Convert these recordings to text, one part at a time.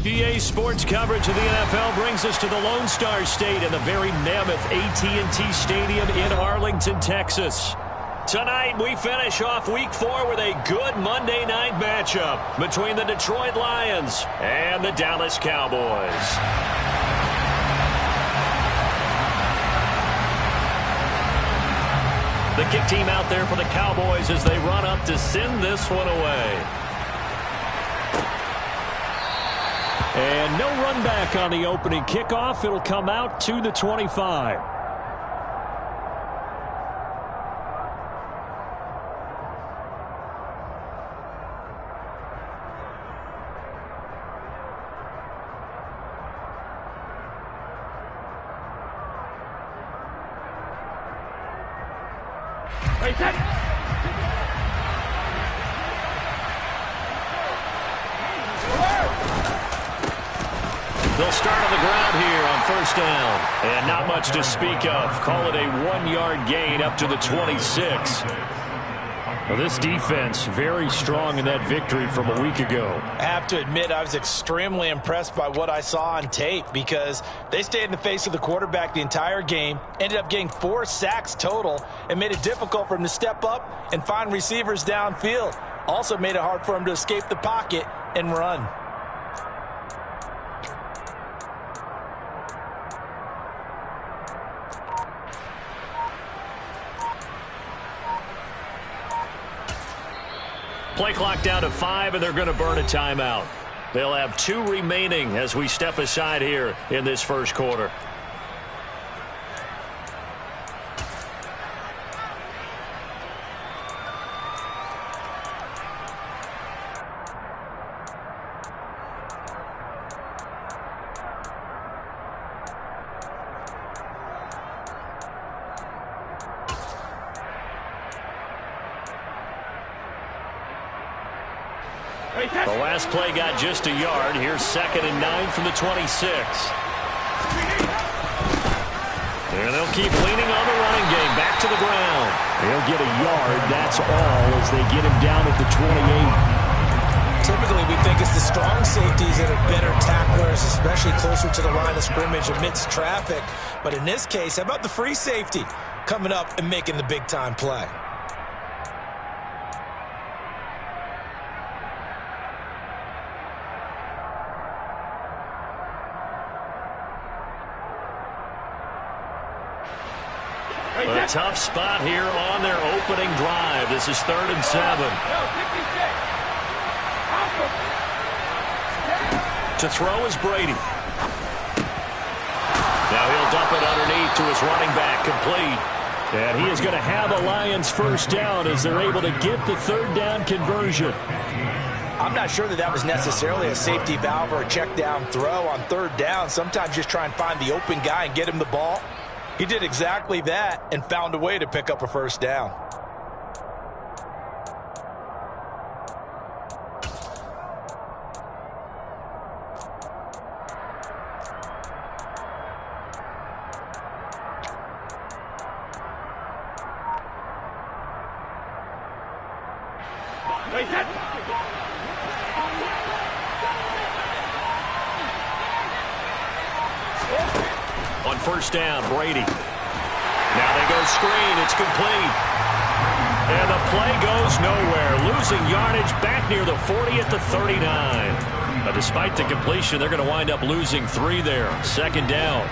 EA Sports coverage of the NFL brings us to the Lone Star State and the very mammoth AT&T Stadium in Arlington, Texas. Tonight, we finish off Week 4 with a good Monday night matchup between the Detroit Lions and the Dallas Cowboys. The kick team out there for the Cowboys as they run up to send this one away. And no run back on the opening kickoff. It'll come out to the 25. They'll start on the ground here on first down. And not much to speak of. Call it a 1-yard gain up to the 26. Well, this defense very strong in that victory from a week ago. I have to admit I was extremely impressed by what I saw on tape because they stayed in the face of the quarterback the entire game, ended up getting 4 sacks total, and made it difficult for him to step up and find receivers downfield. Also made it hard for him to escape the pocket and run. Play clock down to 5, and they're going to burn a timeout. They'll have 2 remaining as we step aside here in this first quarter. The last play got just a yard. Here's 2nd and 9 from the 26. And they'll keep leaning on the running game. Back to the ground. They'll get a yard. That's all as they get him down at the 28. Typically, we think it's the strong safeties that are better tacklers, especially closer to the line of scrimmage amidst traffic. But in this case, how about the free safety coming up and making the big-time play? A tough spot here on their opening drive. This is 3rd and 7. To throw is Brady. Now he'll dump it underneath to his running back, complete. And he is going to have a Lions first down as they're able to get the 3rd down conversion. I'm not sure that was necessarily a safety valve or a check down throw on 3rd down. Sometimes just try and find the open guy and get him the ball. He did exactly that and found a way to pick up a first down. On first down, Brady. Now they go screen. It's complete. And the play goes nowhere. Losing yardage back near the 40 at the 39. But despite the completion, they're going to wind up losing 3 there. 2nd down.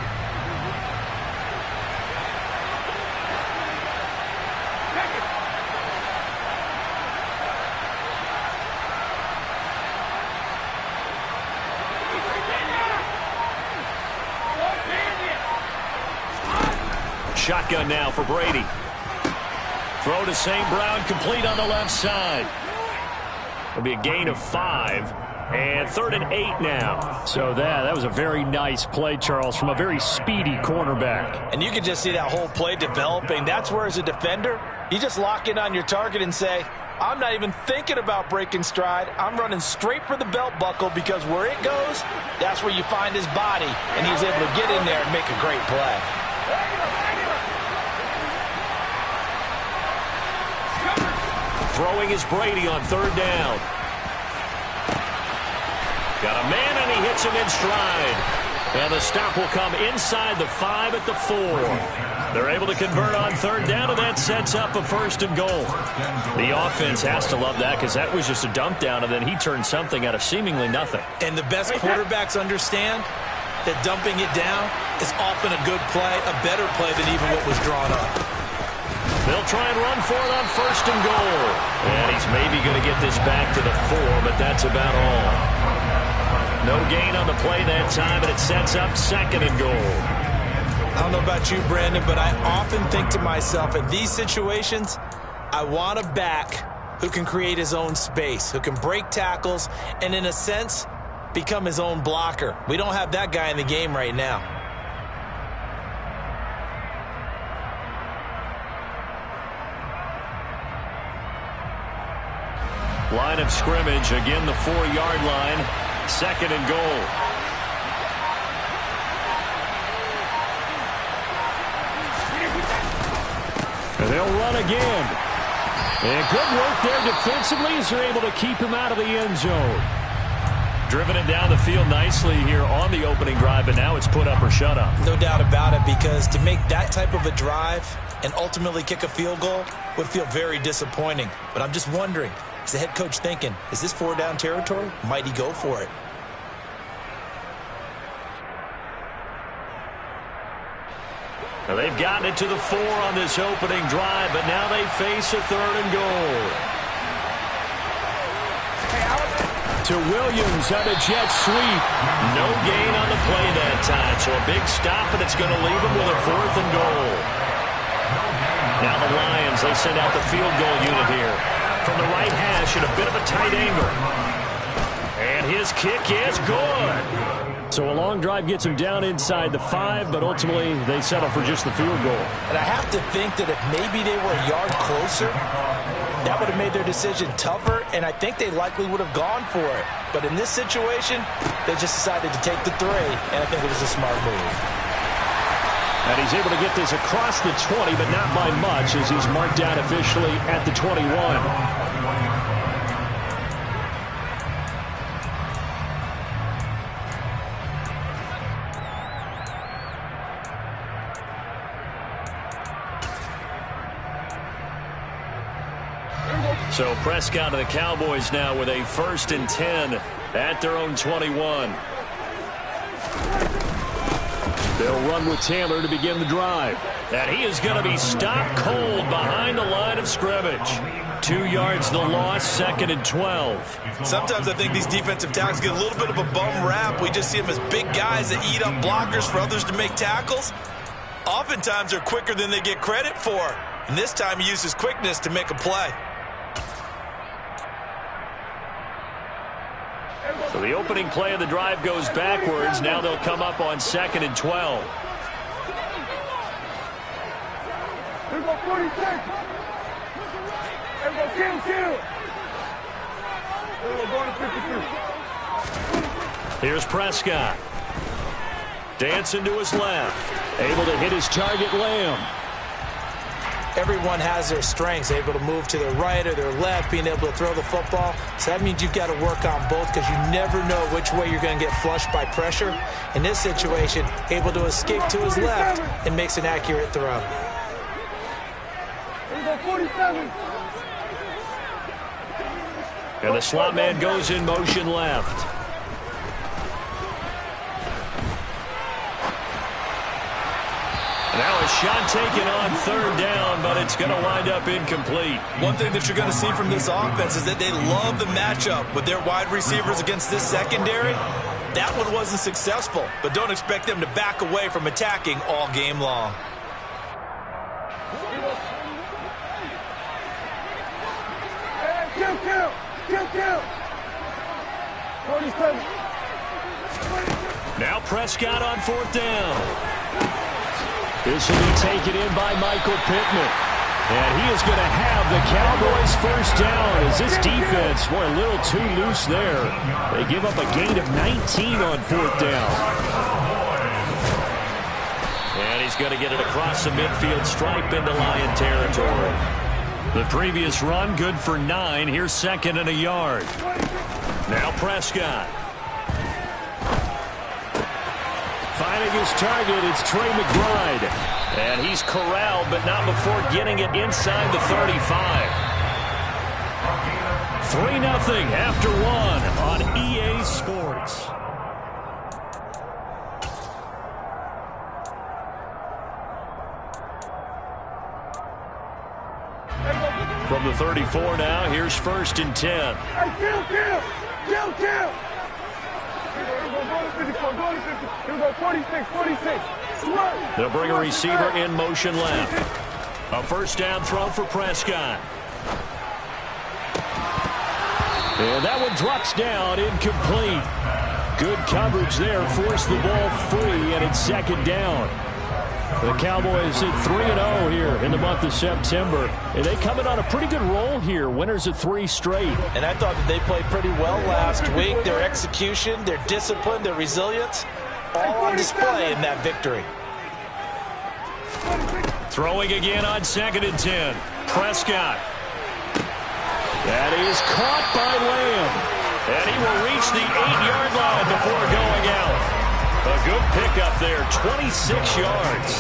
Shotgun now for Brady. Throw to St. Brown, complete on the left side. It'll be a gain of 5. And 3rd and 8 now. So that was a very nice play, Charles, from a very speedy cornerback. And you can just see that whole play developing. That's where, as a defender, you just lock in on your target and say, I'm not even thinking about breaking stride. I'm running straight for the belt buckle because where it goes, that's where you find his body. And he was able to get in there and make a great play. Throwing is Brady on 3rd down. Got a man, and he hits him in stride. And the stop will come inside the 5 at the 4. They're able to convert on third down, and that sets up a 1st and goal. The offense has to love that because that was just a dump down, and then he turned something out of seemingly nothing. And the best quarterbacks understand that dumping it down is often a good play, a better play than even what was drawn up. They'll try and run for it on 1st and goal. And he's maybe going to get this back to the 4, but that's about all. No gain on the play that time, and it sets up 2nd and goal. I don't know about you, Brandon, but I often think to myself, in these situations, I want a back who can create his own space, who can break tackles, and in a sense, become his own blocker. We don't have that guy in the game right now. Line of scrimmage, again the 4-yard line, 2nd and goal. And they'll run again. And good work there defensively as they're able to keep him out of the end zone. Driven it down the field nicely here on the opening drive, and now it's put up or shut up. No doubt about it, because to make that type of a drive and ultimately kick a field goal would feel very disappointing. But I'm just wondering, is the head coach thinking, is this 4-down territory? Might he go for it? Now they've gotten it to the 4 on this opening drive, but now they face a 3rd and goal. To Williams on a jet sweep. No gain on the play that time, so a big stop, and it's going to leave them with a 4th and goal. Now the Lions, they send out the field goal unit here. From the right hash at a bit of a tight angle. And his kick is good. So a long drive gets him down inside the 5, but ultimately they settle for just the field goal. And I have to think that if maybe they were a yard closer, that would have made their decision tougher, and I think they likely would have gone for it. But in this situation, they just decided to take the 3, and I think it was a smart move. And he's able to get this across the 20, but not by much, as he's marked down officially at the 21. So Prescott and the Cowboys now with a 1st and 10 at their own 21. They'll run with Taylor to begin the drive. And he is going to be stopped cold behind the line of scrimmage. 2 yards the loss, 2nd and 12. Sometimes I think these defensive tackles get a little bit of a bum rap. We just see them as big guys that eat up blockers for others to make tackles. Oftentimes they're quicker than they get credit for. And this time he uses quickness to make a play. So the opening play of the drive goes backwards. Now they'll come up on 2nd and 12. Here go 46. Here go kill. Here go going to 53. Here's Prescott. Dancing to his left. Able to hit his target, Lamb. Everyone has their strengths, able to move to their right or their left, being able to throw the football. So that means you've got to work on both, because you never know which way you're going to get flushed by pressure. In this situation, able to escape to his left and makes an accurate throw. Here go 47. And the slot man goes in motion left. Now a shot taken on 3rd down, but it's going to wind up incomplete. One thing that you're going to see from this offense is that they love the matchup with their wide receivers against this secondary. That one wasn't successful, but don't expect them to back away from attacking all game long. Kill. 47. Now Prescott on 4th down. This will be taken in by Michael Pittman. And he is going to have the Cowboys' 1st down, as this defense were a little too loose there. They give up a gain of 19 on 4th down. And he's going to get it across the midfield stripe into Lion territory. The previous run good for 9. Here's 2nd and a yard. Now Prescott. Finding his target, it's Trey McBride. And he's corralled, but not before getting it inside the 35. 3-0 after one on EA Sports. From the 34 now, here's 1st and 10. Hey, kill! Here we go, 46. They'll bring a receiver in motion left. A 1st down throw for Prescott. And that one drops down, incomplete. Good coverage there, forced the ball free, and it's 2nd down. The Cowboys at 3-0 here in the month of September. And they come in on a pretty good roll here. Winners of 3 straight. And I thought that they played pretty well last week. Their execution, their discipline, their resilience, all on display in that victory. Throwing again on 2nd and 10. Prescott. That is caught by Lamb. And he will reach the 8-yard line before going out. A good pickup there, 26 yards.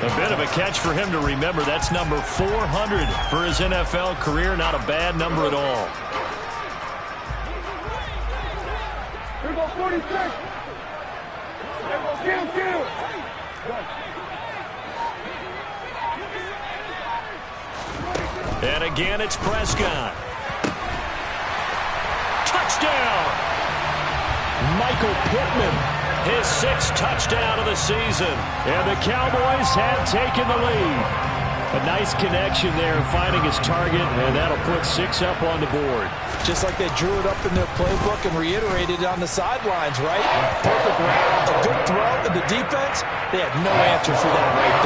A bit of a catch for him to remember. That's number 400 for his NFL career. Not a bad number at all. Here we go, 46. Kill. And again, it's Prescott. Touchdown! Michael Pittman, his 6th touchdown of the season. And the Cowboys have taken the lead. A nice connection there, finding his target, and that'll put 6 up on the board. Just like they drew it up in their playbook and reiterated it on the sidelines, right? Perfect route, a good throw, and the defense, they had no answer for that right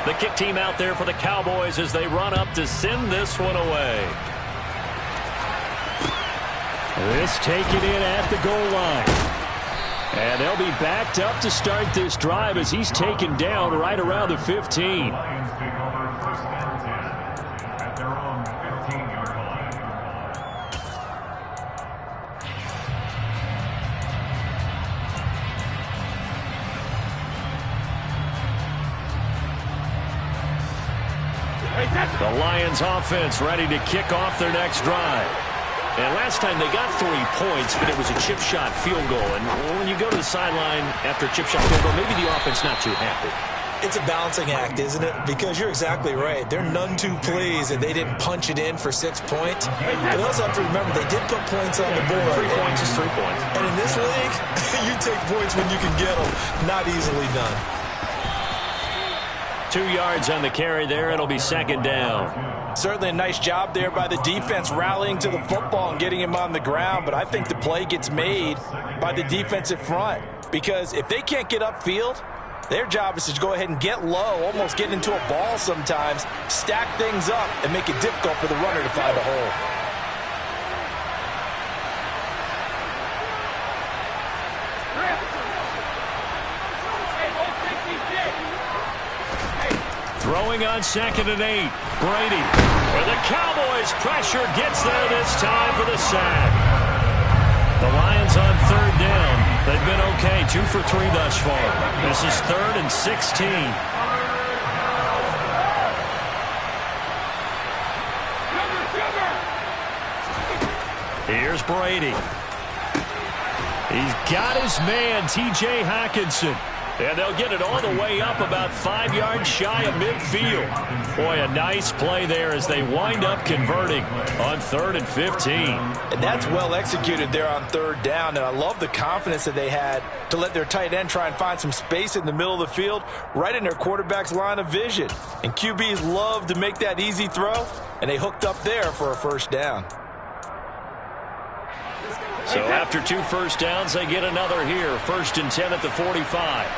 there. The kick team out there for the Cowboys as they run up to send this one away. This taken in at the goal line. And they'll be backed up to start this drive as he's taken down right around the 15. Lions take over 1st and 10 at their own 15-yard line. The Lions offense ready to kick off their next drive. And last time they got 3 points, but it was a chip shot field goal. And when you go to the sideline after a chip shot field goal, maybe the offense not too happy. It's a balancing act, isn't it? Because you're exactly right. They're none too pleased that they didn't punch it in for 6 points. But also have to remember they did put points on the board. 3 points is 3 points. And in this league, you take points when you can get them. Not easily done. 2 yards on the carry there. It'll be 2nd down. Certainly a nice job there by the defense rallying to the football and getting him on the ground. But I think the play gets made by the defensive front. Because if they can't get upfield, their job is to go ahead and get low, almost get into a ball sometimes, stack things up, and make it difficult for the runner to find a hole. Throwing on 2nd and 8. Brady. And the Cowboys pressure gets there this time for the sack. The Lions on 3rd down. They've been okay, 2 for 3 thus far. This is 3rd and 16. Here's Brady. He's got his man, T.J. Hockenson. And they'll get it all the way up about 5 yards shy of midfield. Boy, a nice play there as they wind up converting on 3rd and 15. And that's well executed there on 3rd down. And I love the confidence that they had to let their tight end try and find some space in the middle of the field, right in their quarterback's line of vision. And QBs love to make that easy throw, and they hooked up there for a 1st down. So after 2 first downs, they get another here. 1st and 10 at the 45.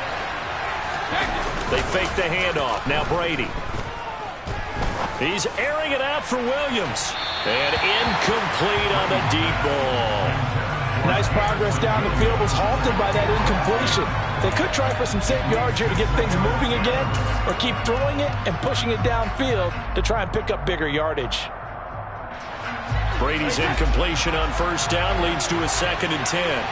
They fake the handoff. Now Brady. He's airing it out for Williams. And incomplete on the deep ball. Nice progress down the field, was halted by that incompletion. They could try for some safe yards here to get things moving again, or keep throwing it and pushing it downfield to try and pick up bigger yardage. Brady's incompletion on first down leads to a 2nd and 10.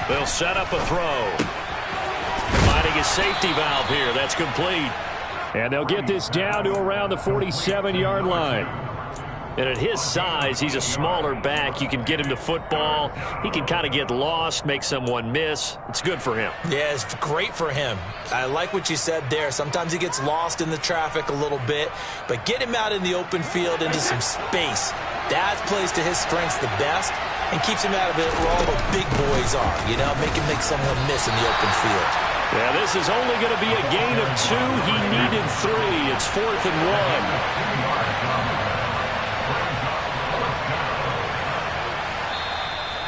They'll set up a throw. Finding a safety valve here. That's complete. And they'll get this down to around the 47-yard line. And at his size, he's a smaller back. You can get him to football. He can kind of get lost, make someone miss. It's good for him. Yeah, it's great for him. I like what you said there. Sometimes he gets lost in the traffic a little bit. But get him out in the open field into some space. That plays to his strengths the best and keeps him out of it where all the big boys are. You know, make him make someone miss in the open field. Yeah, this is only going to be a gain of 2. He needed 3. It's 4th and 1.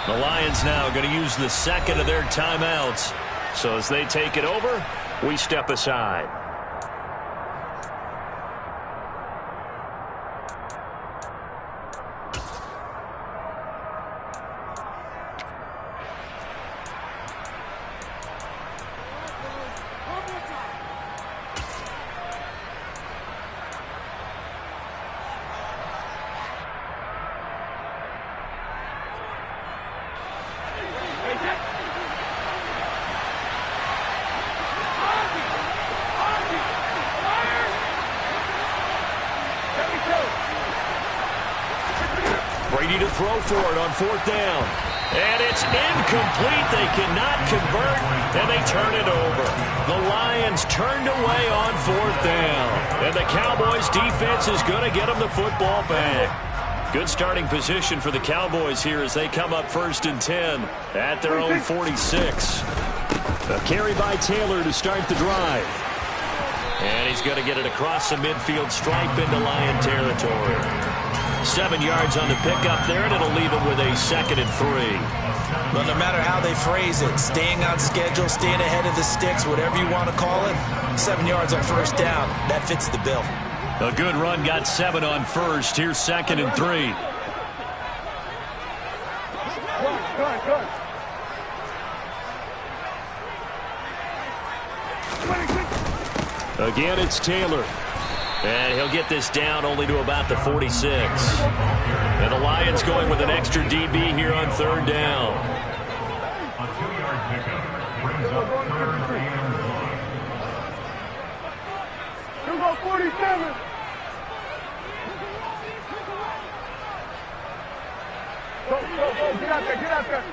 The Lions now going to use the 2nd of their timeouts. So as they take it over, we step aside. Brady to throw for it on 4th down. And it's incomplete. They cannot convert, and they turn it over. The Lions turned away on 4th down. And the Cowboys' defense is going to get them the football back. Good starting position for the Cowboys here as they come up 1st and 10 at their own 46. A carry by Taylor to start the drive. And he's going to get it across the midfield stripe into Lion territory. 7 yards on the pickup there, and it'll leave him with a 2nd and 3. Well, no matter how they phrase it, staying on schedule, staying ahead of the sticks, whatever you want to call it, 7 yards on first down, that fits the bill. A good run got 7 on first. Here's 2nd and 3. Again, it's Taylor. And he'll get this down only to about the 46. And the Lions going with an extra DB here on 3rd down. A 2-yard pickup brings up 3rd and 1. Here go 47. Go, get out there.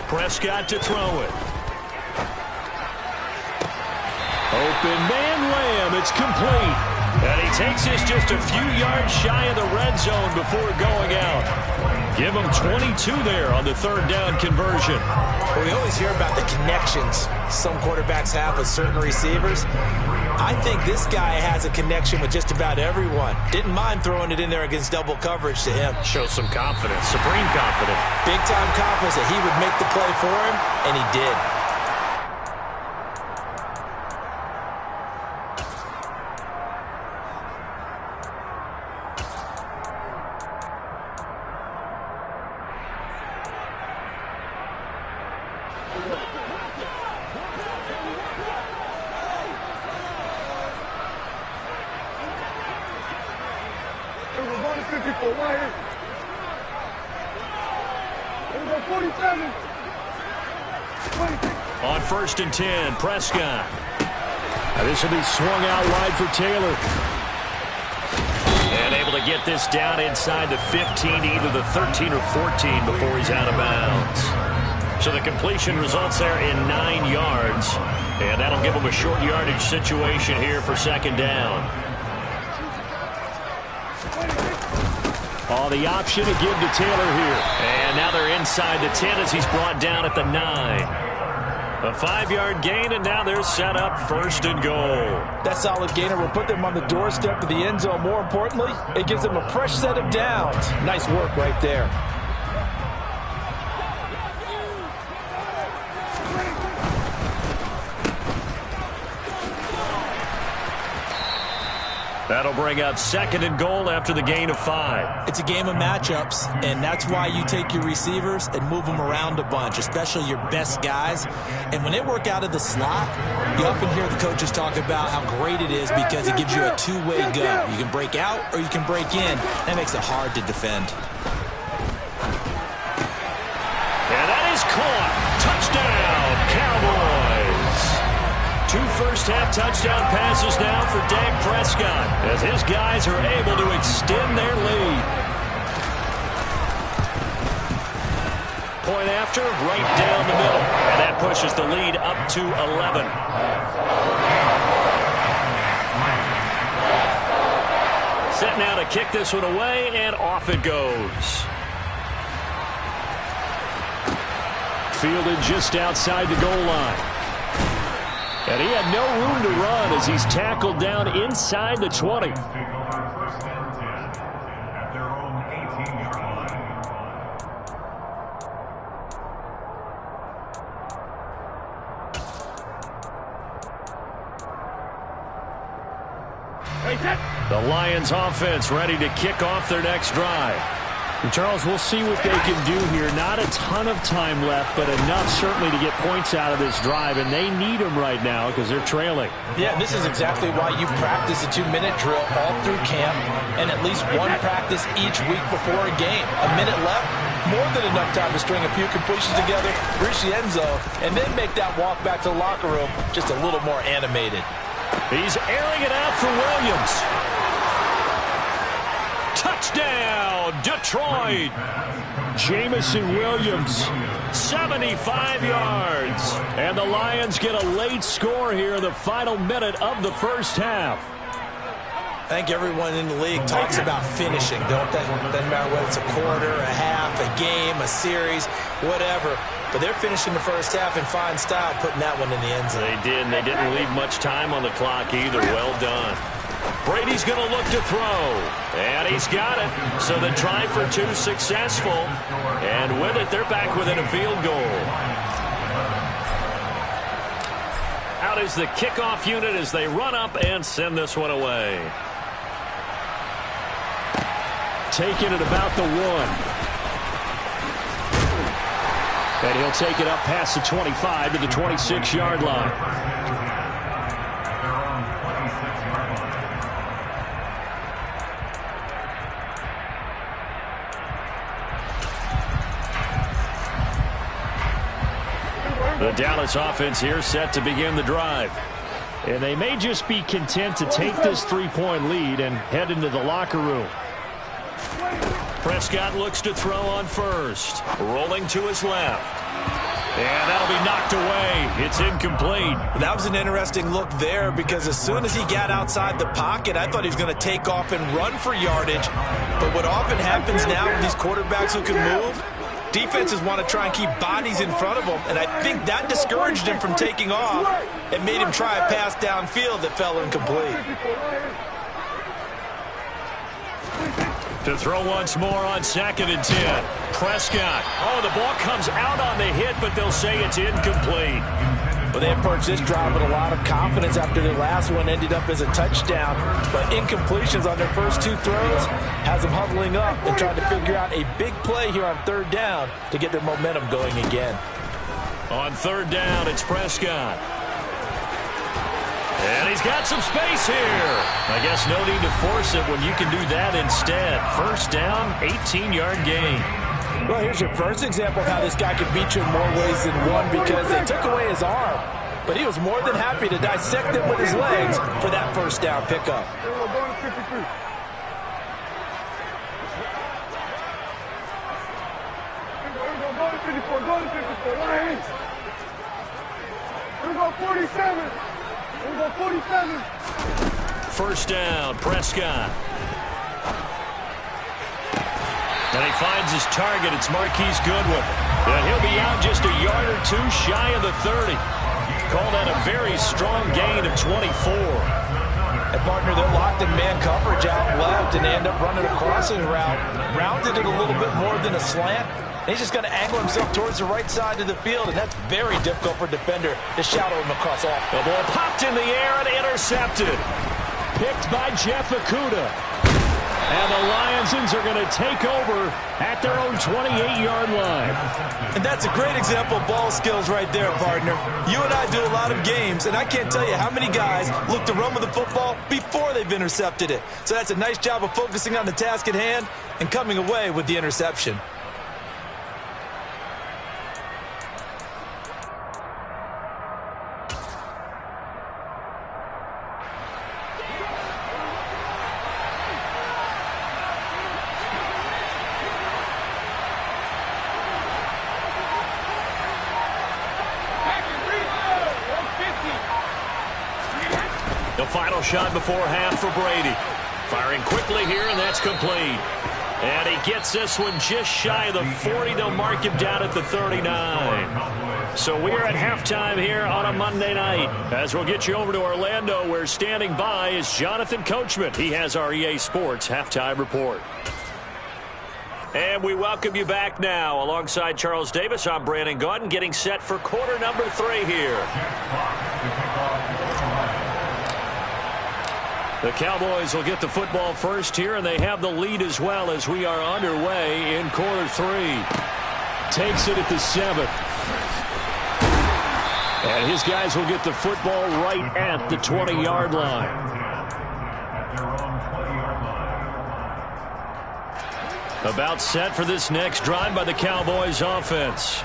Prescott to throw it. Open man Lamb, it's complete. And he takes this just a few yards shy of the red zone before going out. Give him 22 there on the 3rd down conversion. Well, we always hear about the connections some quarterbacks have with certain receivers. I think this guy has a connection with just about everyone. Didn't mind throwing it in there against double coverage to him. Shows some confidence, supreme confidence. Big-time confidence that he would make the play for him, and he did. On 1st and 10, Prescott. Now this will be swung out wide for Taylor. And able to get this down inside the 15, either the 13 or 14 before he's out of bounds. So the completion results there in 9 yards. And that'll give him a short yardage situation here for 2nd down. Oh, the option to give to Taylor here. And now they're inside the 10 as he's brought down at the 9. A 5-yard gain, and now they're set up 1st and goal. That solid gainer will put them on the doorstep of the end zone. More importantly, it gives them a fresh set of downs. Nice work right there. That'll bring up 2nd and goal after the gain of 5. It's a game of matchups, and that's why you take your receivers and move them around a bunch, especially your best guys. And when they work out of the slot, you often hear the coaches talk about how great it is because it gives you a two-way go. You can break out or you can break in. That makes it hard to defend. And that is caught. Touchdown, Cowboys. 2 first-half touchdown passes now for Dak Prescott as his guys are able to extend their lead. Point after, right down the middle. And that pushes the lead up to 11. Set now to kick this one away, and off it goes. Fielded just outside the goal line. And he had no room to run as he's tackled down inside the 20. Take over 1st and 10 at their own 18-yard line. The Lions offense ready to kick off their next drive. And Charles, we'll see what they can do here. Not a ton of time left, but enough certainly to get points out of this drive, and they need them right now because they're trailing. Yeah, this is exactly why you practice a 2-minute drill all through camp and at least one practice each week before a game. A minute left, more than enough time to string a few completions together, reach the end zone, and then make that walk back to the locker room just a little more animated. He's airing it out for Williams. Touchdown, Detroit. Jamison Williams, 75 yards. And the Lions get a late score here in the final minute of the first half. I think everyone in the league talks about finishing, don't they? Doesn't matter whether it's a quarter, a half, a game, a series, whatever. But they're finishing the first half in fine style, putting that one in the end zone. They did, and they didn't leave much time on the clock either. Well done. Brady's going to look to throw, and he's got it. So the try for 2 successful, and with it, they're back within a field goal. Out is the kickoff unit as they run up and send this one away. Taking it about the 1. And he'll take it up past the 25 to the 26-yard line. The Dallas offense here set to begin the drive. And they may just be content to take this 3-point lead and head into the locker room. Prescott looks to throw on first. Rolling to his left. And that'll be knocked away. It's incomplete. That was an interesting look there because as soon as he got outside the pocket, I thought he was going to take off and run for yardage. But what often happens now with these quarterbacks who can move, defenses want to try and keep bodies in front of them, and I think that discouraged him from taking off and made him try a pass downfield that fell incomplete. To throw once more on 2nd and 10. Prescott. Oh, the ball comes out on the hit, but they'll say it's incomplete. Well, they approached this drive with a lot of confidence after their last one ended up as a touchdown. But incompletions on their first 2 throws has them huddling up and trying to figure out a big play here on 3rd down to get their momentum going again. On 3rd down, it's Prescott. And he's got some space here. I guess no need to force it when you can do that instead. 1st down, 18-yard gain. Well, here's your first example of how this guy can beat you in more ways than one because they took away his arm. But he was more than happy to dissect them with his legs for that 1st down pickup. Go to 54. Lions. Here we go, 47. Here we go, 47. 1st down, Prescott. And he finds his target. It's Marquise Goodwin. And he'll be out just a yard or 2 shy of the 30. Call that a very strong gain of 24. And partner, they're locked in man coverage out left, and they end up running a crossing route. Rounded it a little bit more than a slant. And he's just going to angle himself towards the right side of the field, and that's very difficult for a defender to shadow him across all. The ball popped in the air and intercepted. picked by Jeff Okudah. And the Lions are going to take over at their own 28-yard line. And that's a great example of ball skills right there, partner. You and I do a lot of games, and I can't tell you how many guys look to run with the football before they've intercepted it. So that's a nice job of focusing on the task at hand and coming away with the interception. The final shot before half for Brady. Firing quickly here, and that's complete. And he gets this one just shy of the 40. They'll mark him down at the 39. So we are at halftime here on a Monday night. As we'll get you over to Orlando, where standing by is Jonathan Coachman. He has our EA Sports halftime report. And we welcome you back now. Alongside Charles Davis, I'm Brandon Gaudin, getting set for quarter number 3 here. The Cowboys will get the football first here, and they have the lead as well as we are underway in quarter 3. Takes it at the 7. And his guys will get the football right at the 20-yard line. About set for this next drive by the Cowboys offense.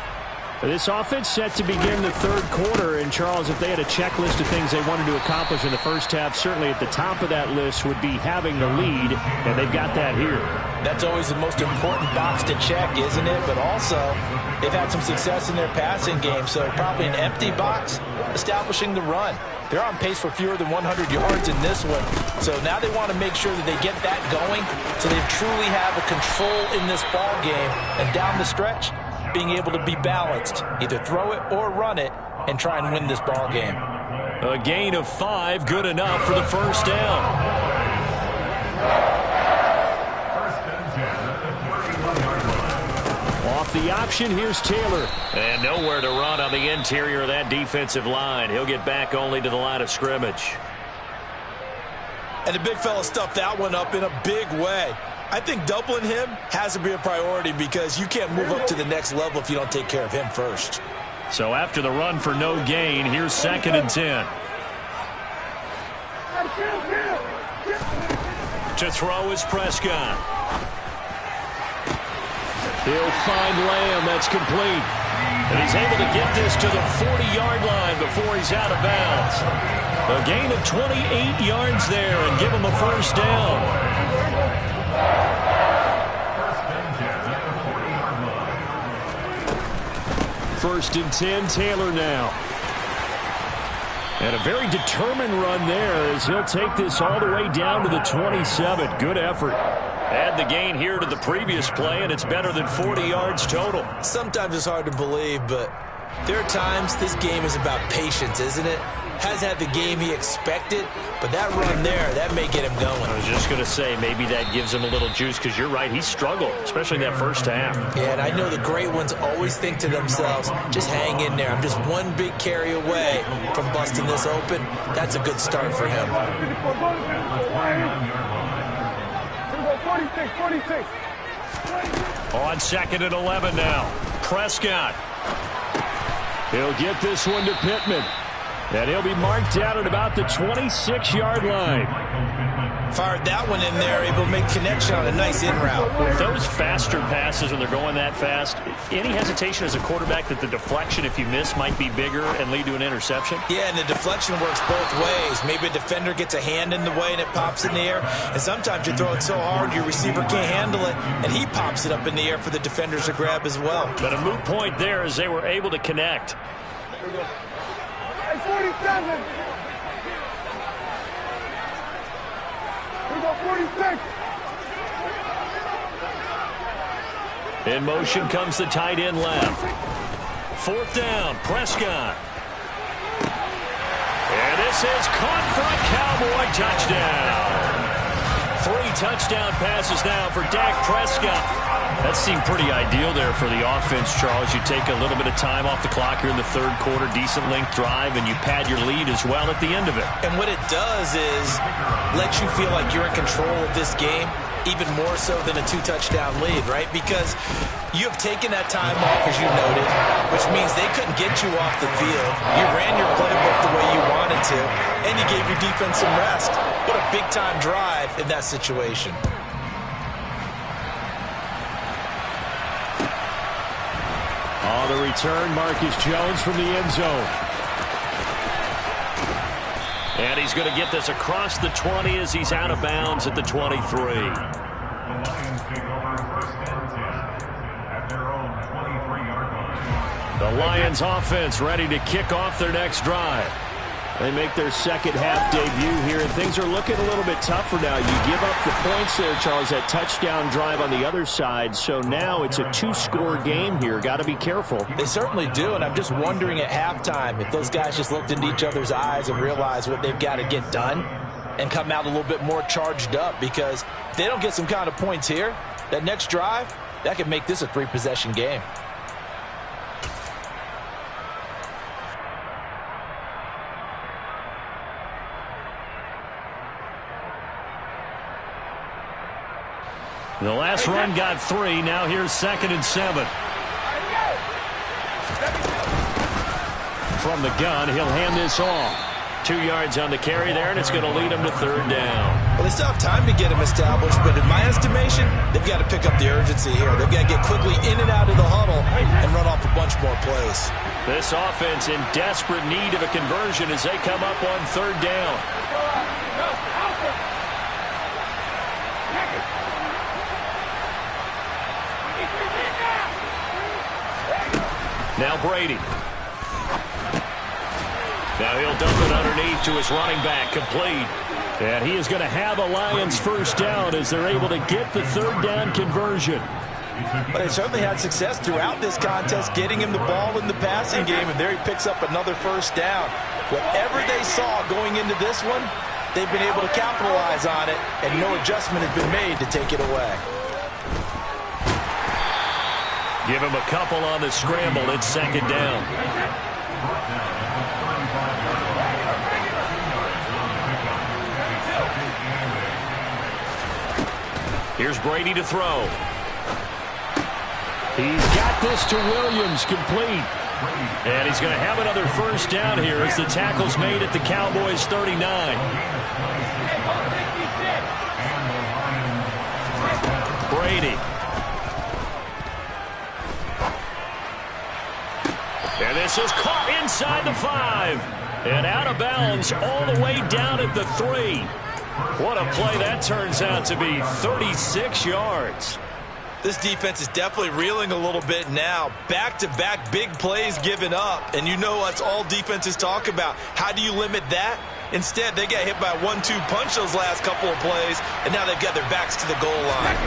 This offense set to begin the third quarter, and Charles, if they had a checklist of things they wanted to accomplish in the first half, certainly at the top of that list would be having the lead, and they've got that here. That's always the most important box to check, isn't it? But also, they've had some success in their passing game, so probably an empty box establishing the run. They're on pace for fewer than 100 yards in this one, so now they want to make sure that they get that going so they truly have a control in this ball game, and down the stretch, being able to be balanced, either throw it or run it, and try and win this ball game. A gain of 5, good enough for the first down. Off the option, here's Taylor. And nowhere to run on the interior of that defensive line. He'll get back only to the line of scrimmage. And the big fella stuffed that one up in a big way. I think doubling him has to be a priority because you can't move up to the next level if you don't take care of him first. So after the run for no gain, here's 2nd and 10. To throw is Prescott. He'll find Lamb. That's complete. And he's able to get this to the 40-yard line before he's out of bounds. A gain of 28 yards there and give him a first down. First and 10, Taylor now. And a very determined run there as he'll take this all the way down to the 27. Good effort. Add the gain here to the previous play, and it's better than 40 yards total. Sometimes it's hard to believe, but there are times this game is about patience, isn't it? Hasn't had the game he expected, but that run there, that may get him going. I was just going to say, maybe that gives him a little juice, because you're right, he struggled, especially in that first half. Yeah, and I know the great ones always think to themselves, just hang in there. I'm just one big carry away from busting this open. That's a good start for him. 46. On 2nd and 11 now. Prescott. He'll get this one to Pittman. And he'll be marked down at about the 26-yard line. Fired that one in there, able to make connection on a nice in route. With those faster passes when they're going that fast, any hesitation as a quarterback that the deflection, if you miss, might be bigger and lead to an interception? Yeah, and the deflection works both ways. Maybe a defender gets a hand in the way and it pops in the air. And sometimes you throw it so hard your receiver can't handle it, and he pops it up in the air for the defenders to grab as well. But a moot point there as they were able to connect. 47. 46. In motion comes the tight end left. 4th down, Prescott. And this is caught for a Cowboy touchdown. 3 touchdown passes now for Dak Prescott. That seemed pretty ideal there for the offense, Charles. You take a little bit of time off the clock here in the third quarter, decent length drive, and you pad your lead as well at the end of it. And what it does is let you feel like you're in control of this game, even more so than a 2-touchdown lead, right? Because you have taken that time off, as you noted, which means they couldn't get you off the field. You ran your playbook the way you wanted to, and you gave your defense some rest. What a big-time drive in that situation. On the return, Marcus Jones from the end zone. And he's going to get this across the 20 as he's out of bounds at the 23. The Lions take over first and 10 at their own 23-yard line. The Lions offense ready to kick off their next drive. They make their second half debut here, and things are looking a little bit tougher now. You give up the points there, Charles, that touchdown drive on the other side. So now it's a 2-score game here. Got to be careful. They certainly do, and I'm just wondering at halftime if those guys just looked into each other's eyes and realized what they've got to get done and come out a little bit more charged up, because if they don't get some kind of points here, that next drive, that could make this a 3-possession game. The last run got 3. Now here's 2nd and 7. From the gun, he'll hand this off. 2 yards on the carry there, and it's going to lead him to 3rd down. Well, they still have time to get him established, but in my estimation, they've got to pick up the urgency here. They've got to get quickly in and out of the huddle and run off a bunch more plays. This offense in desperate need of a conversion as they come up on 3rd down. Now Brady. Now he'll dump it underneath to his running back, complete. And he is going to have a Lions first down as they're able to get the 3rd down conversion. But they certainly had success throughout this contest, getting him the ball in the passing game, and there he picks up another first down. Whatever they saw going into this one, they've been able to capitalize on it, and no adjustment has been made to take it away. Give him a couple on the scramble. It's 2nd down. Here's Brady to throw. He's got this to Williams, complete. And he's going to have another first down here as the tackle's made at the Cowboys' 39. Brady. And this is caught inside the 5. And out of bounds all the way down at the 3. What a play that turns out to be. 36 yards. This defense is definitely reeling a little bit now. Back-to-back big plays given up. And you know what's all defenses talk about. How do you limit that? Instead, they got hit by a 1-2 punch those last couple of plays, and now they've got their backs to the goal line.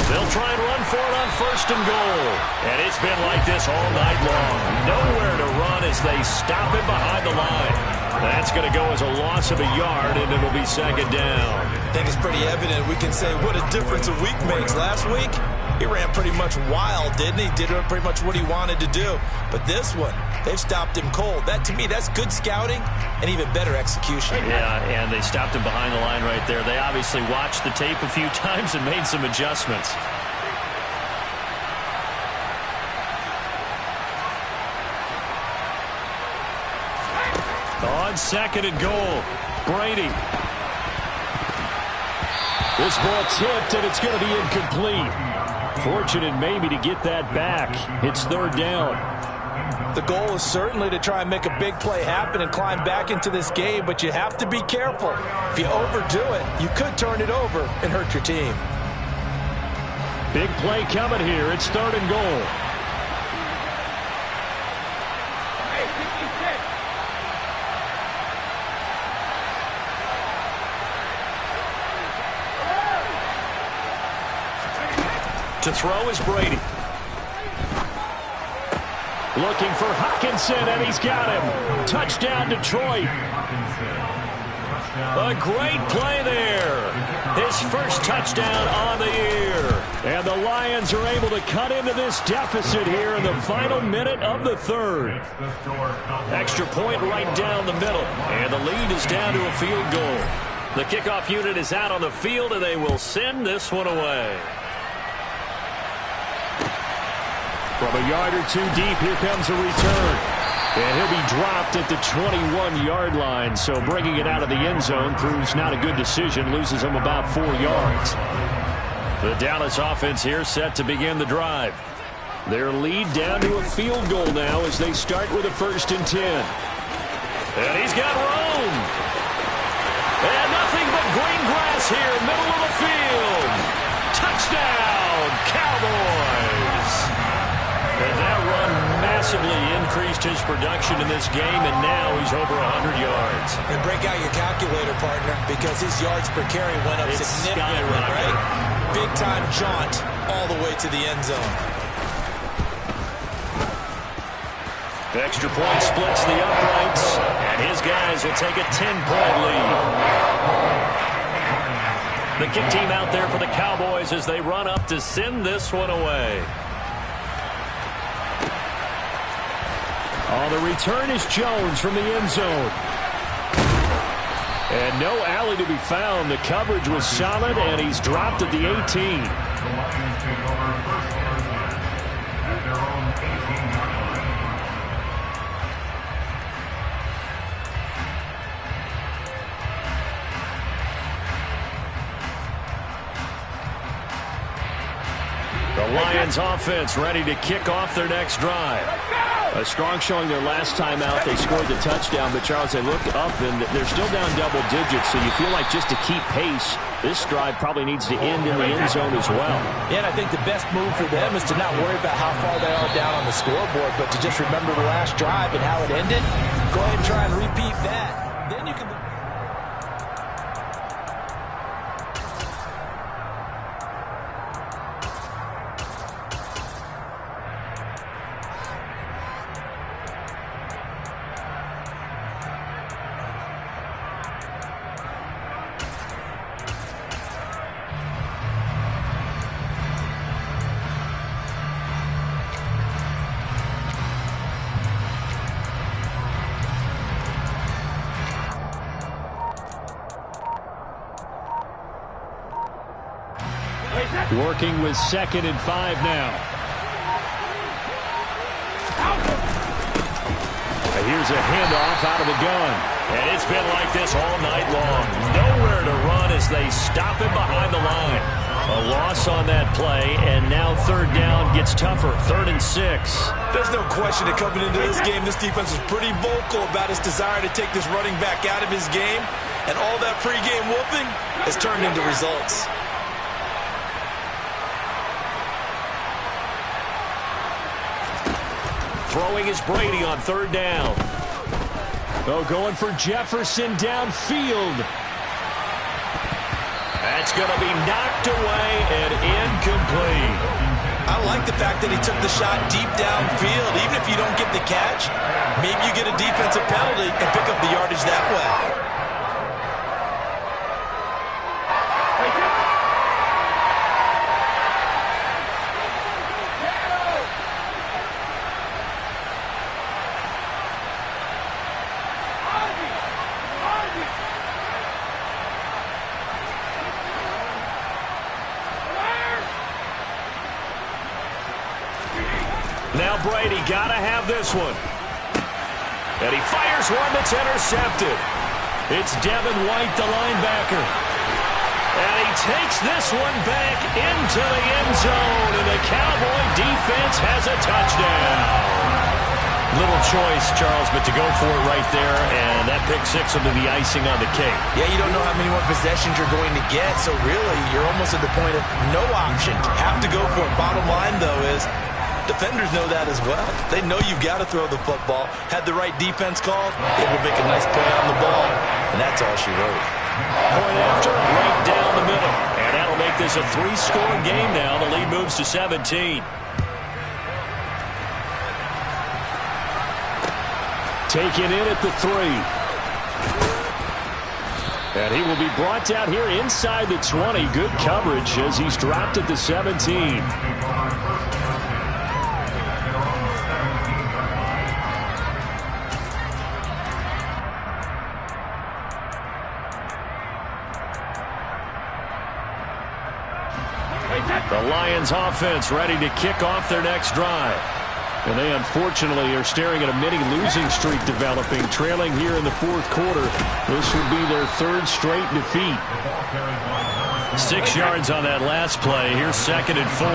They'll try and run for it on 1st and goal. And it's been like this all night long. Nowhere to run as they stop him behind the line. That's going to go as a loss of a yard, and it'll be 2nd down. I think it's pretty evident. We can say what a difference a week makes. Last week, he ran pretty much wild, didn't he? Did pretty much what he wanted to do. But this one, they've stopped him cold. That, to me, that's good scouting and even better execution. Yeah, and they stopped him behind the line right there. They obviously watched the tape a few times and made some adjustments. On 2nd and goal, Brady. This ball tipped, and it's going to be incomplete. Fortunate maybe to get that back. It's 3rd down. The goal is certainly to try and make a big play happen and climb back into this game, but you have to be careful. If you overdo it, you could turn it over and hurt your team. Big play coming here. It's 3rd and goal. To throw is Brady. Looking for Hockenson, and he's got him. Touchdown, Detroit. A great play there. His first touchdown on the year. And the Lions are able to cut into this deficit here in the final minute of the third. Extra point right down the middle. And the lead is down to a field goal. The kickoff unit is out on the field, and they will send this one away. From a yard or two deep, here comes a return. And he'll be dropped at the 21-yard line, so bringing it out of the end zone proves not a good decision, loses him about 4 yards. The Dallas offense here set to begin the drive. Their lead down to a field goal now as they start with a 1st and 10. And he's got room. And nothing but green grass here, middle of the field. Touchdown, Cowboys. And that run massively increased his production in this game, and now he's over 100 yards. And break out your calculator, partner, because his yards per carry went up significantly, right? Big-time jaunt all the way to the end zone. The extra point splits the uprights, and his guys will take a 10-point lead. The kick team out there for the Cowboys as they run up to send this one away. On the return is Jones from the end zone. And no alley to be found. The coverage was solid, and he's dropped at the 18. The Lions take over 1st and 10 at their own 18-yard line. The Lions offense ready to kick off their next drive. A strong showing their last time out. They scored the touchdown, but Charles, they look up and they're still down double digits, so you feel like just to keep pace, this drive probably needs to end in the end zone as well. Yeah, and I think the best move for them is to not worry about how far they are down on the scoreboard, but to just remember the last drive and how it ended. Go ahead and try and repeat that. Then you can... Working with 2nd and 5 now. Here's a handoff out of the gun. And it's been like this all night long. Nowhere to run as they stop him behind the line. A loss on that play, and now 3rd down gets tougher. 3rd and 6. There's no question that coming into this game, this defense was pretty vocal about its desire to take this running back out of his game. And all that pregame whooping has turned into results. Throwing is Brady on 3rd down. Oh, going for Jefferson downfield. That's going to be knocked away and incomplete. I like the fact that he took the shot deep downfield. Even if you don't get the catch, maybe you get a defensive penalty and pick up the yardage that way. Now Brady got to have this one. And he fires one that's intercepted. It's Devin White, the linebacker. And he takes this one back into the end zone, and the Cowboy defense has a touchdown. Little choice, Charles, but to go for it right there, and that pick six will be the icing on the cake. Yeah, you don't know how many more possessions you're going to get, so really you're almost at the point of no option. Have to go for it. Bottom line, though, is defenders know that as well. They know you've got to throw the football. Had the right defense called, able to make a nice play on the ball, and that's all she wrote. Point after, right down the middle. And that'll make this a 3-score game now. The lead moves to 17. Taken in at the 3. And he will be brought down here inside the 20. Good coverage as he's dropped at the 17. The Lions offense ready to kick off their next drive. And they unfortunately are staring at a mini losing streak developing, trailing here in the fourth quarter. This would be their third straight defeat. 6 yards on that last play. Here's 2nd and 4.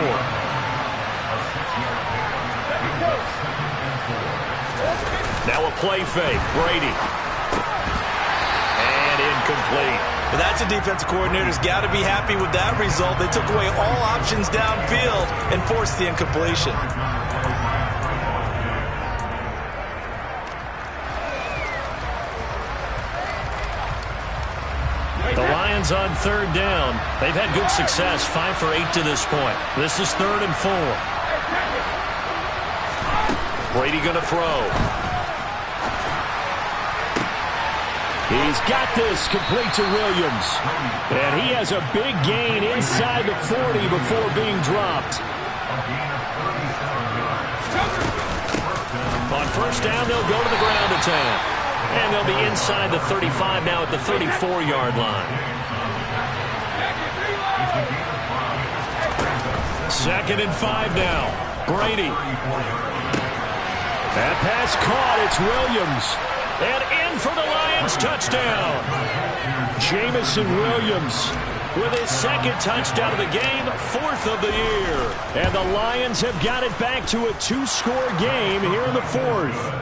Now a play fake. Brady. And incomplete. But that's a defensive coordinator's got to be happy with that result. They took away all options downfield and forced the incompletion. The Lions on 3rd down. They've had good success, 5 for 8 to this point. This is 3rd and 4. Brady going to throw. He's got this complete to Williams. And he has a big gain inside the 40 before being dropped. On 1st down, they'll go to the ground attack. And they'll be inside the 35 now at the 34-yard line. 2nd and 5 now. Brady. That pass caught. It's Williams. And in for the Lions touchdown. Jamison Williams with his 2nd touchdown of the game, 4th of the year. And the Lions have got it back to a 2-score game here in the 4th.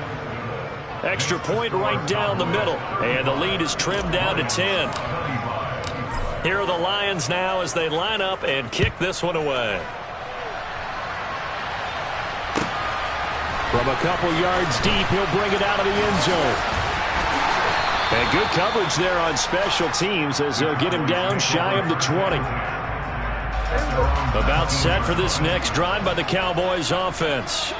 Extra point right down the middle. And the lead is trimmed down to 10. Here are the Lions now as they line up and kick this one away. From a couple yards deep, he'll bring it out of the end zone. And good coverage there on special teams as they'll get him down shy of the 20. About set for this next drive by the Cowboys offense.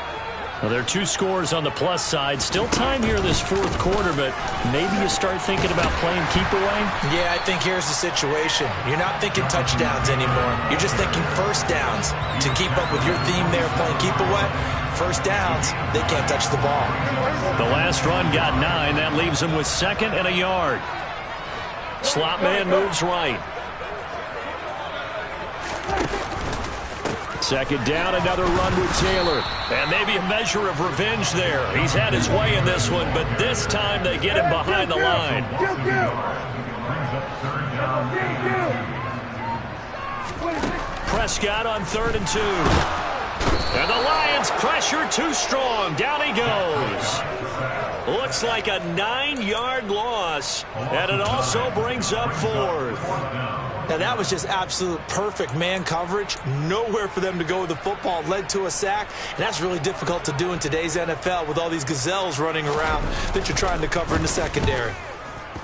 Well, there are 2 scores on the plus side. Still time here in this 4th quarter, but maybe you start thinking about playing keep away? Yeah, I think here's the situation. You're not thinking touchdowns anymore. You're just thinking 1st downs. To keep up with your theme there, playing keep away, 1st downs, they can't touch the ball. The last run got 9. That leaves them with 2nd and a yard. Slot man moves right. 2nd down, another run with Taylor. And maybe a measure of revenge there. He's had his way in this one, but this time they get him behind the line. Prescott on 3rd and 2. And the Lions pressure too strong. Down he goes. Looks like a 9-yard loss. And it also brings up 4th. Now, that was just absolute perfect man coverage. Nowhere for them to go with the football. Led to a sack. And that's really difficult to do in today's NFL with all these gazelles running around that you're trying to cover in the secondary.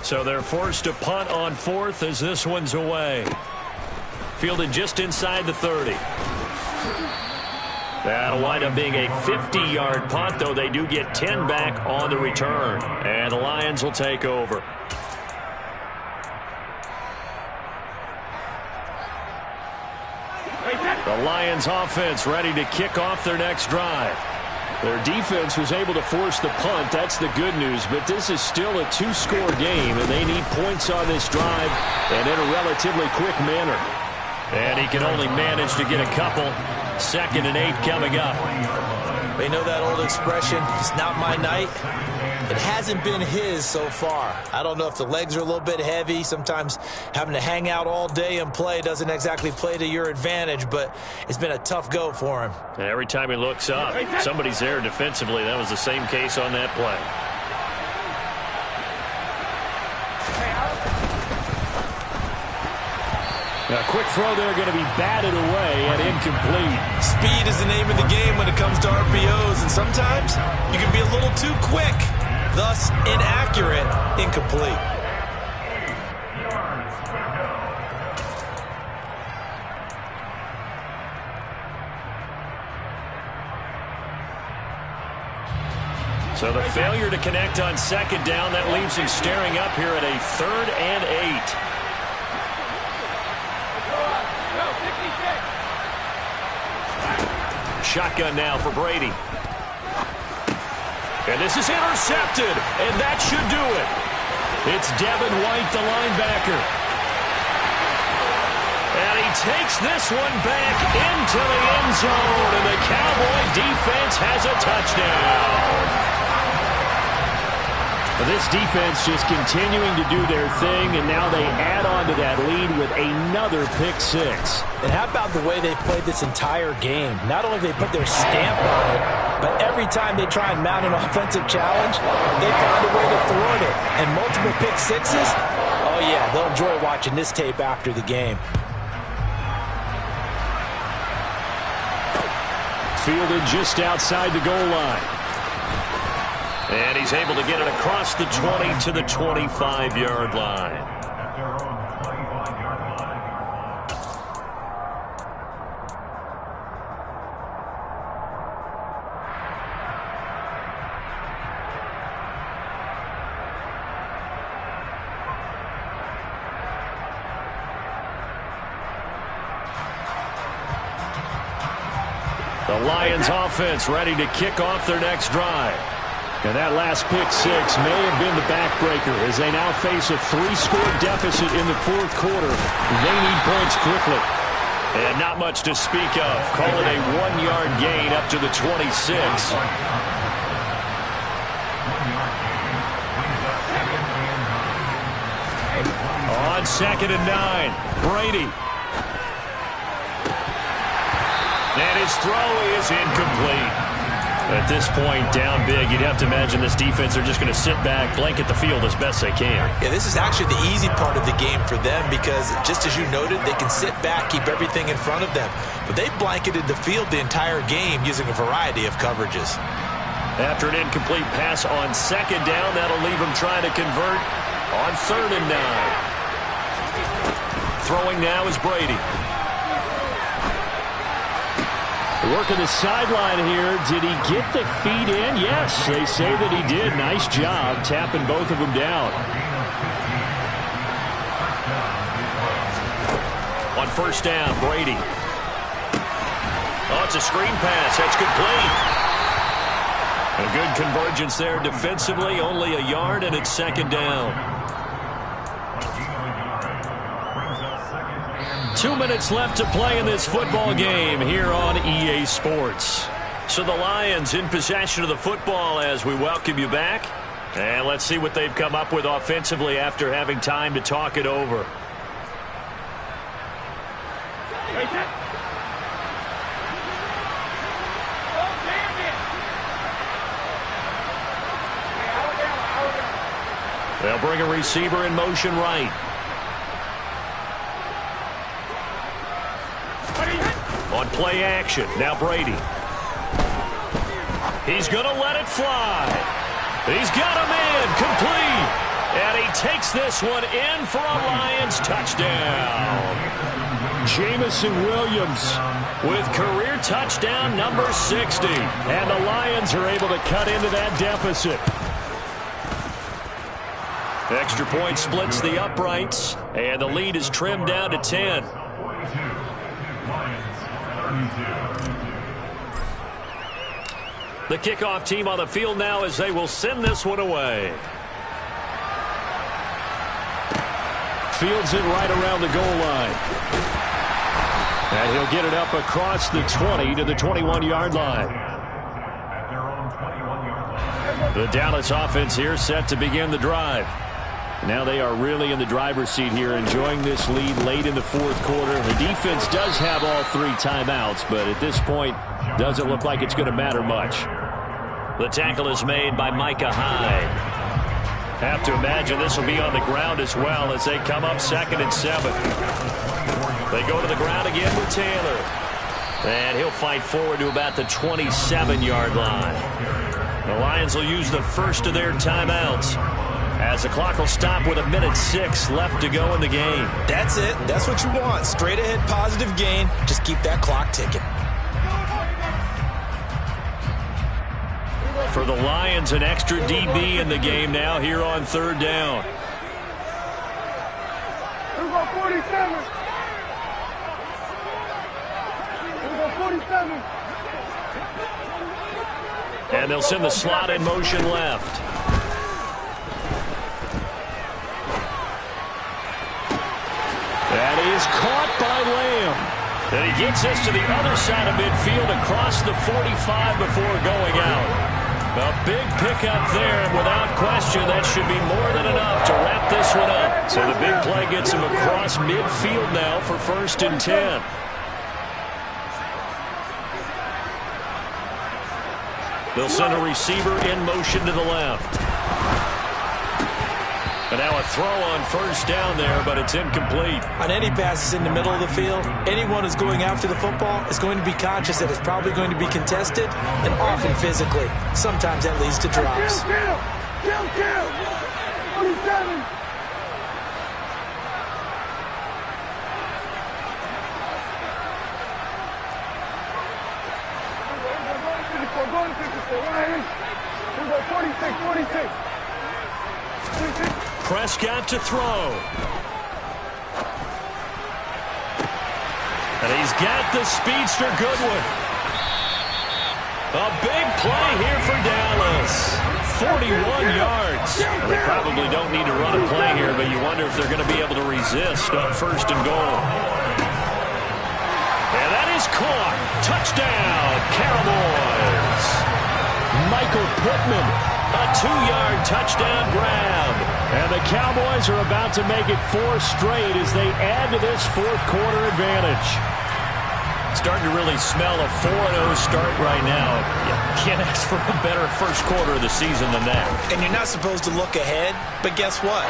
So they're forced to punt on 4th as this one's away. Fielded just inside the 30. That'll wind up being a 50-yard punt, though they do get 10 back on the return. And the Lions will take over. The Lions offense ready to kick off their next drive. Their defense was able to force the punt. That's the good news. But this is still a 2-score game, and they need points on this drive and in a relatively quick manner. And he can only manage to get a couple. 2nd and 8 coming up. They know that old expression, it's not my night. It hasn't been his so far. I don't know if the legs are a little bit heavy. Sometimes having to hang out all day and play doesn't exactly play to your advantage, but it's been a tough go for him. And every time he looks up, somebody's there defensively. That was the same case on that play. A quick throw there going to be batted away and incomplete. Speed is the name of the game when it comes to RPOs, and sometimes you can be a little too quick, thus inaccurate, incomplete. So the failure to connect on second down, that leaves him staring up here at a 3rd and 8. Shotgun now for Brady. And this is intercepted, and that should do it. It's Devin White, the linebacker. And he takes this one back into the end zone, and the Cowboy defense has a touchdown. This defense just continuing to do their thing, and now they add on to that lead with another pick six. And how about the way they played this entire game? Not only do they put their stamp on it, but every time they try and mount an offensive challenge, they find a way to thwart it. And multiple pick sixes, oh yeah, they'll enjoy watching this tape after the game. Fielded just outside the goal line. And he's able to get it across the 20 to the 25-yard line. At their own 25-yard line. The Lions offense ready to kick off their next drive. And that last pick six may have been the backbreaker as they now face a 3-score deficit in the fourth quarter. They need points quickly. And not much to speak of. Call it a 1-yard gain up to the 26. On 2nd and 9, Brady. And his throw is incomplete. At this point, down big, you'd have to imagine this defense are just going to sit back, blanket the field as best they can. Yeah, this is actually the easy part of the game for them because, just as you noted, they can sit back, keep everything in front of them. But they blanketed the field the entire game using a variety of coverages. After an incomplete pass on 2nd down, that'll leave them trying to convert on 3rd and 9. Throwing now is Brady. Working the sideline here. Did he get the feet in? Yes, they say that he did. Nice job tapping both of them down. On 1st down, Brady. Oh, it's a screen pass. That's complete. A good convergence there defensively. Only a yard, and it's 2nd down. 2 minutes left to play in this football game here on EA Sports. So the Lions in possession of the football as we welcome you back. And let's see what they've come up with offensively after having time to talk it over. They'll bring a receiver in motion right. On play action, now Brady. He's going to let it fly. He's got a man complete. And he takes this one in for a Lions touchdown. Jamison Williams with career touchdown number 60. And the Lions are able to cut into that deficit. Extra point splits the uprights. And the lead is trimmed down to 10. The kickoff team on the field now as they will send this one away. Fields it right around the goal line. And he'll get it up across the 20 to the 21-yard line. The Dallas offense here set to begin the drive. Now they are really in the driver's seat here, enjoying this lead late in the fourth quarter. The defense does have all 3 timeouts, but at this point, doesn't look like it's going to matter much. The tackle is made by Micah Hyde. Have to imagine this will be on the ground as well as they come up 2nd and 7. They go to the ground again with Taylor. And he'll fight forward to about the 27-yard line. The Lions will use the first of their timeouts, as the clock will stop with 1:06 left to go in the game. That's it. That's what you want. Straight ahead positive gain. Just keep that clock ticking. For the Lions, an extra DB in the game now here on third down. Here we go, 47. Here we go, 47. And they'll send the slot in motion left. That is caught by Lamb. And he gets this to the other side of midfield across the 45 before going out. A big pickup there, and without question, that should be more than enough to wrap this one up. So the big play gets him across midfield now for 1st and 10. They'll send a receiver in motion to the left. And now a throw on 1st down there, but it's incomplete. On any passes in the middle of the field, anyone who's going after the football is going to be conscious that it's probably going to be contested and often physically. Sometimes that leads to drops. Kill. 47. Go to 54. Right. Here we go, 46. Prescott to throw. And he's got the speedster Goodwin. A big play here for Dallas. 41 yards. They probably don't need to run a play here, but you wonder if they're going to be able to resist on 1st and goal. And that is caught. Touchdown, Cowboys. Michael Pittman, a 2-yard touchdown grab. And the Cowboys are about to make it 4 straight as they add to this 4th quarter advantage. Starting to really smell a 4-0 start right now. You can't ask for a better 1st quarter of the season than that. And you're not supposed to look ahead, but guess what?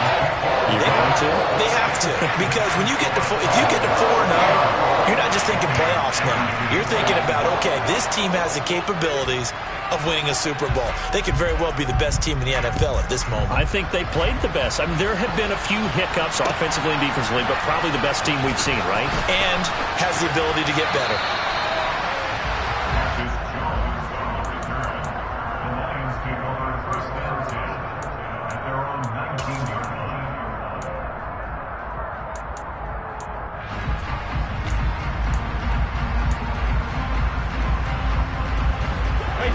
You want to? They have to, because when you get to if you get to 4-0, you're not just thinking playoffs now. You're thinking about, okay, this team has the capabilities of winning a Super Bowl. They could very well be the best team in the NFL at this moment. I think they played the best. I mean, there have been a few hiccups offensively and defensively, but probably the best team we've seen, right? And has the ability to get better. The Lions take over 1st and 10 at their own 19-yard line.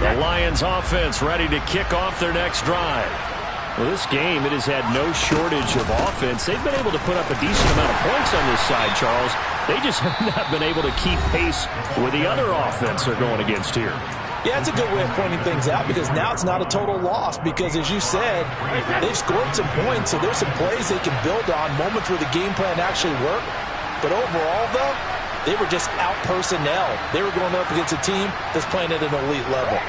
The Lions offense ready to kick off their next drive. Well, this game, it has had no shortage of offense. They've been able to put up a decent amount of points on this side, Charles. They just have not been able to keep pace with the other offense they're going against here. Yeah, it's a good way of pointing things out because now it's not a total loss because, as you said, they've scored some points, so there's some plays they can build on, moments where the game plan actually worked. But overall, though, they were just out personnel. They were going up against a team that's playing at an elite level.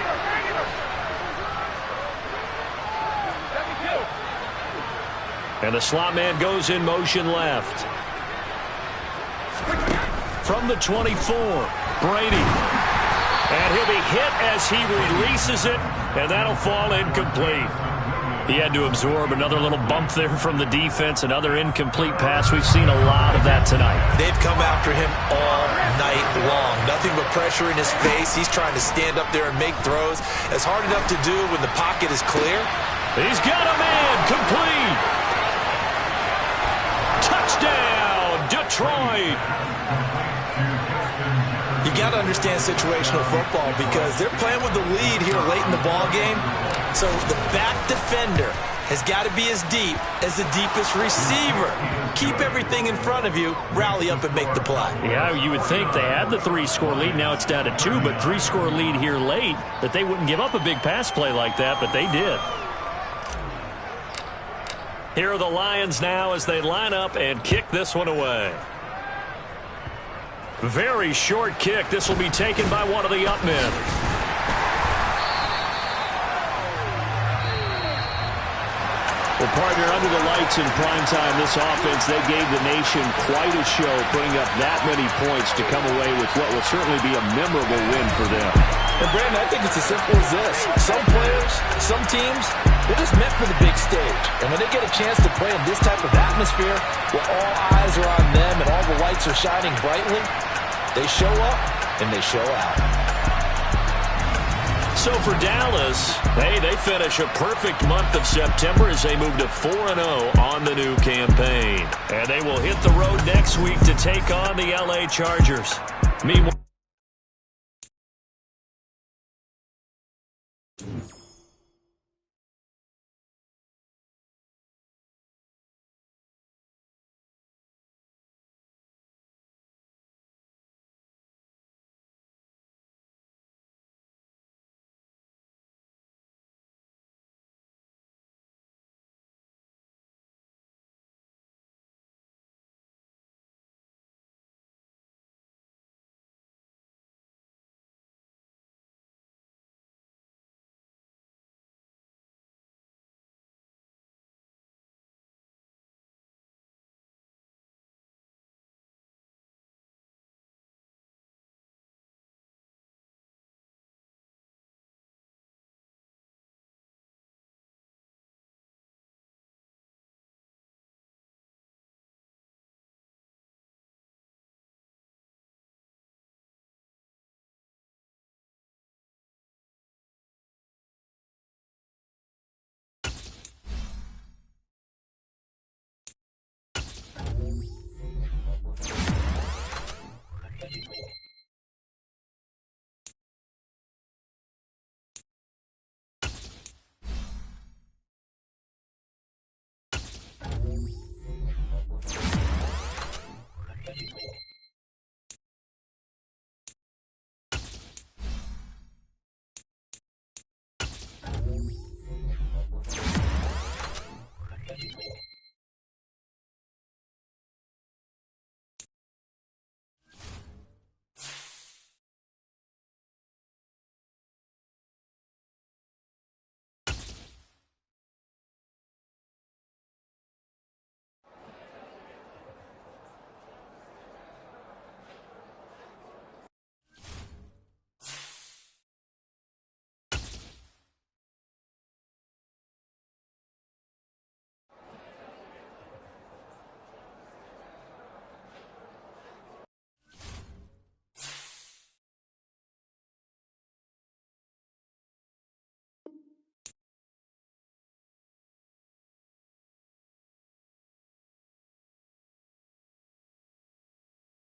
And the slot man goes in motion left. From the 24, Brady. And he'll be hit as he releases it, and that'll fall incomplete. He had to absorb another little bump there from the defense, another incomplete pass. We've seen a lot of that tonight. They've come after him all night long. Nothing but pressure in his face. He's trying to stand up there and make throws. It's hard enough to do when the pocket is clear. He's got a man, complete. Touchdown, Detroit. You got to understand situational football because they're playing with the lead here late in the ball game. So the back defender has got to be as deep as the deepest receiver. Keep everything in front of you, rally up and make the play. Yeah, you would think they had the 3-score lead. Now it's down to 2, but 3-score lead here late, that they wouldn't give up a big pass play like that, but they did. Here are the Lions now as they line up and kick this one away. Very short kick. This will be taken by one of the up men. Well, partner, under the lights in primetime, this offense, they gave the nation quite a show, putting up that many points to come away with what will certainly be a memorable win for them. And, Brandon, I think it's as simple as this. Some players, some teams, they're just meant for the big stage. And when they get a chance to play in this type of atmosphere where all eyes are on them and all the lights are shining brightly, they show up and they show out. So for Dallas, hey, they finish a perfect month of September as they move to 4-0 on the new campaign. And they will hit the road next week to take on the LA Chargers. Meanwhile,